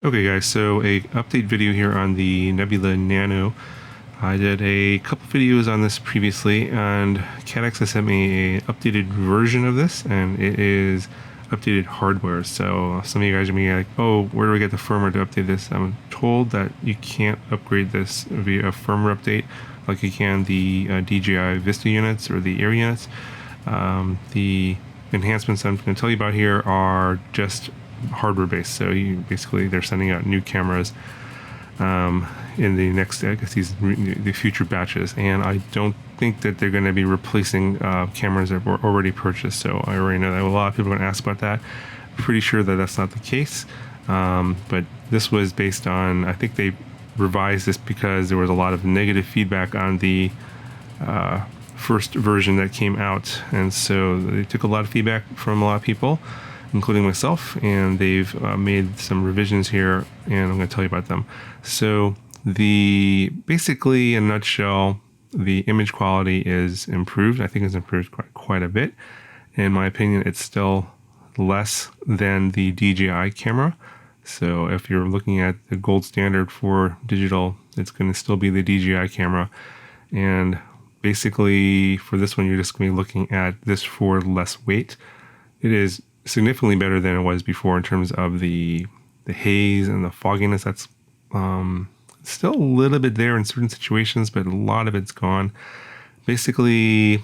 Okay guys, so a update video here on the Nebula Nano. I did a couple videos on this previously, and Caddx has sent me an updated version of this, and it is updated hardware. So some of you guys are going to be like, oh, where do I get the firmware to update this? I'm told that you can't upgrade this via a firmware update like you can the DJI Vista units or the Air units. The enhancements I'm going to tell you about here are just hardware based, so they're sending out new cameras in the next, I guess, the future batches, and I don't think that they're going to be replacing cameras that were already purchased. So I already know that a lot of people are going to ask about that. Pretty sure that that's not the case, but this was based on, I think they revised this because there was a lot of negative feedback on the first version that came out, and so they took a lot of feedback from a lot of people, including myself, and they've made some revisions here, and I'm going to tell you about them. So basically, in a nutshell, the image quality is improved. I think it's improved quite a bit. In my opinion, it's still less than the DJI camera. So if you're looking at the gold standard for digital, it's going to still be the DJI camera. And basically, for this one, you're just going to be looking at this for less weight. It is significantly better than it was before in terms of the haze and the fogginess. That's still a little bit there in certain situations, but a lot of it's gone. Basically,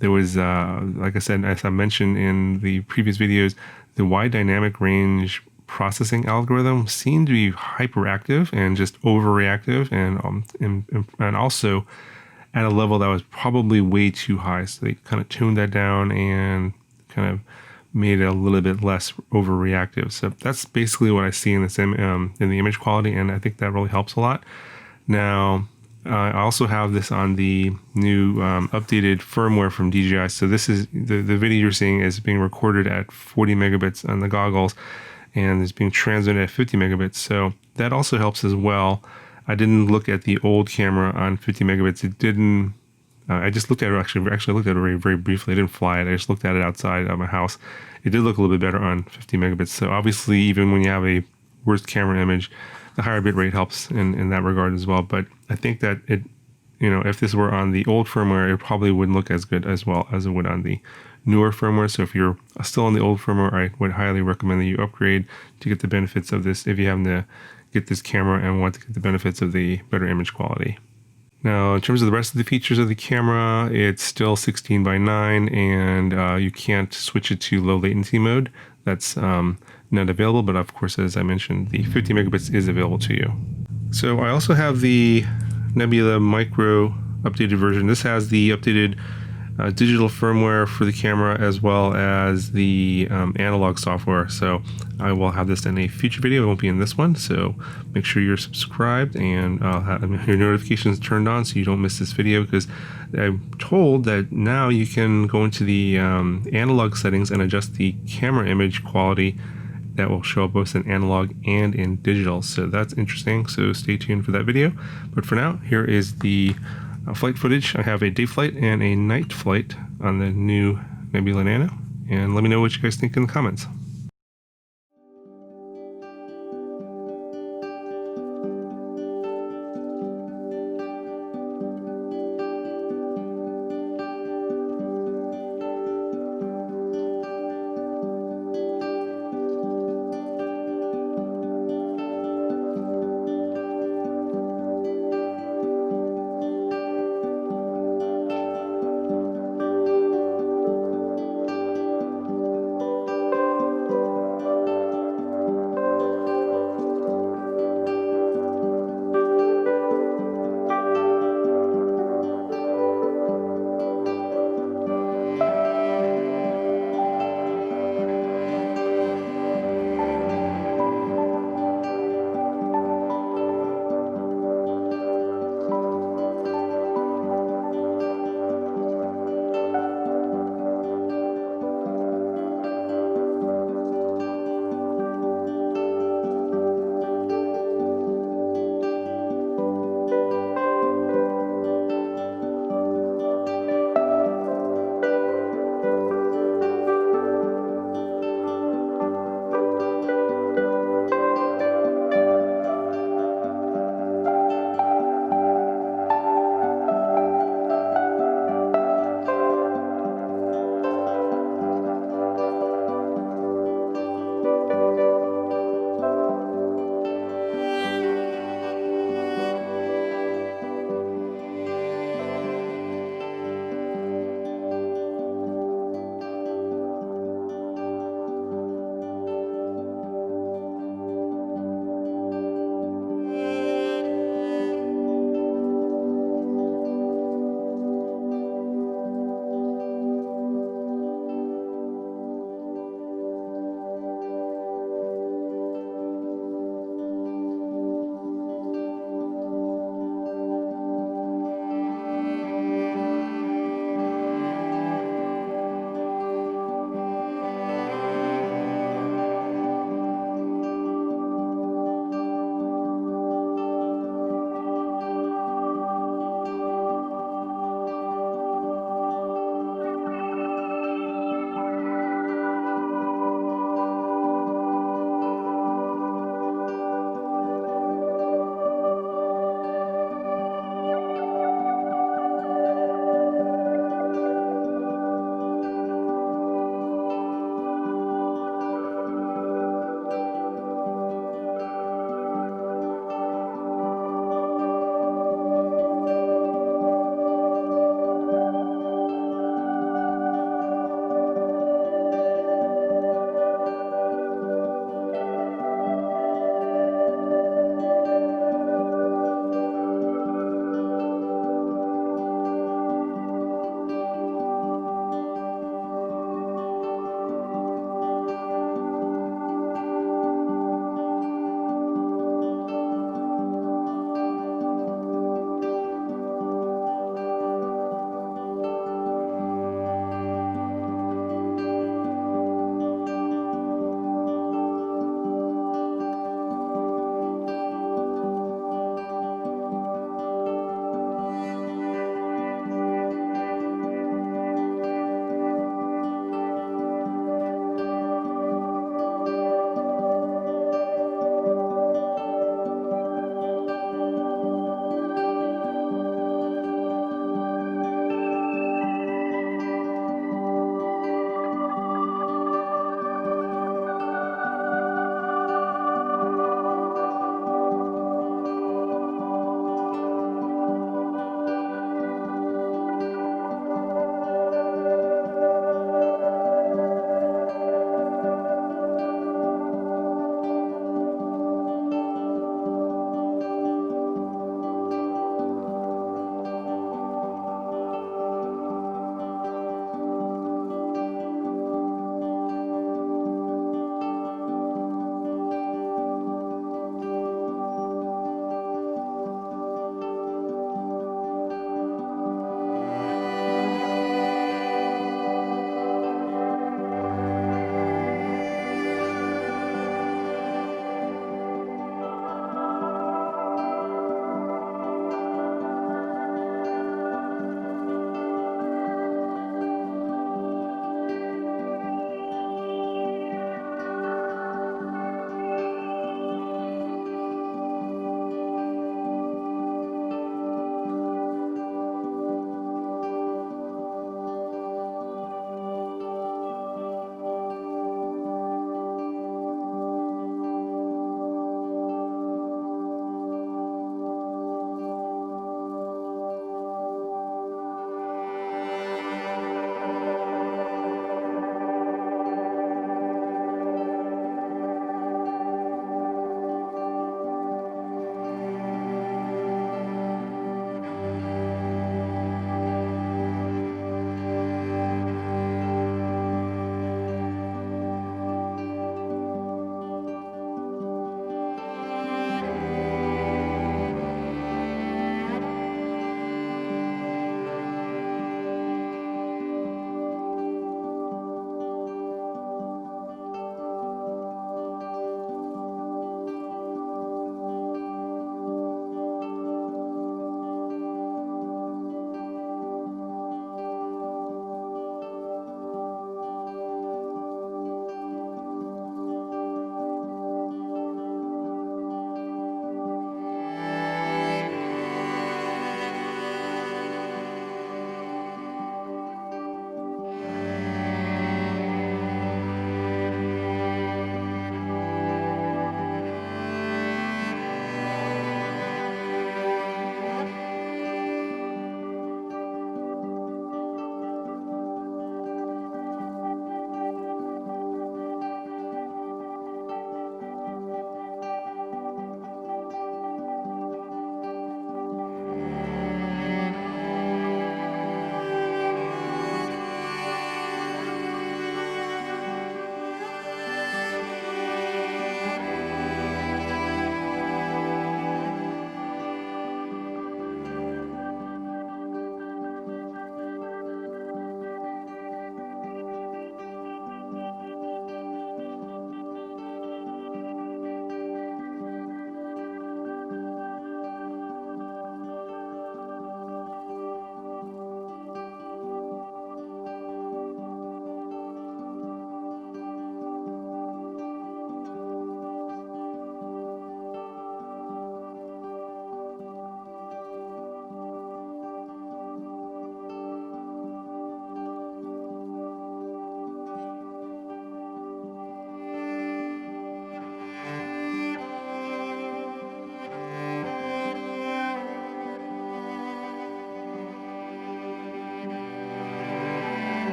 there was, like I said, as I mentioned in the previous videos, the wide dynamic range processing algorithm seemed to be hyperactive and just overreactive, and also at a level that was probably way too high. So they kind of tuned that down and kind of made it a little bit less overreactive. So that's basically what I see in this in the image quality, and I think that really helps a lot. Now, I also have this on the new updated firmware from DJI. So this is the video you're seeing is being recorded at 40 megabits on the goggles, and is being transmitted at 50 megabits. So that also helps as well. I didn't look at the old camera on 50 megabits. It didn't. I just looked at it, actually looked at it very, very briefly. I didn't fly it. I just looked at it outside of my house. It did look a little bit better on 50 megabits. So obviously, even when you have a worst camera image, the higher bit rate helps in that regard as well. But I think that if this were on the old firmware, it probably wouldn't look as good as well as it would on the newer firmware. So if you're still on the old firmware, I would highly recommend that you upgrade to get the benefits of this if you happen to get this camera and want to get the benefits of the better image quality. Now, in terms of the rest of the features of the camera, it's still 16:9, and you can't switch it to low latency mode. That's not available, but of course, as I mentioned, the 50 megabits is available to you. So I also have the Nebula Micro updated version. This has the updated digital firmware for the camera as well as the analog software. So I will have this in a future video. It won't be in this one. So make sure you're subscribed and have your notifications turned on so you don't miss this video, because I'm told that now you can go into the analog settings and adjust the camera image quality. That will show up both in analog and in digital. So that's interesting. So stay tuned for that video. But for now, here is the flight footage. I have a day flight and a night flight on the new Nebula Nano, and let me know what you guys think in the comments.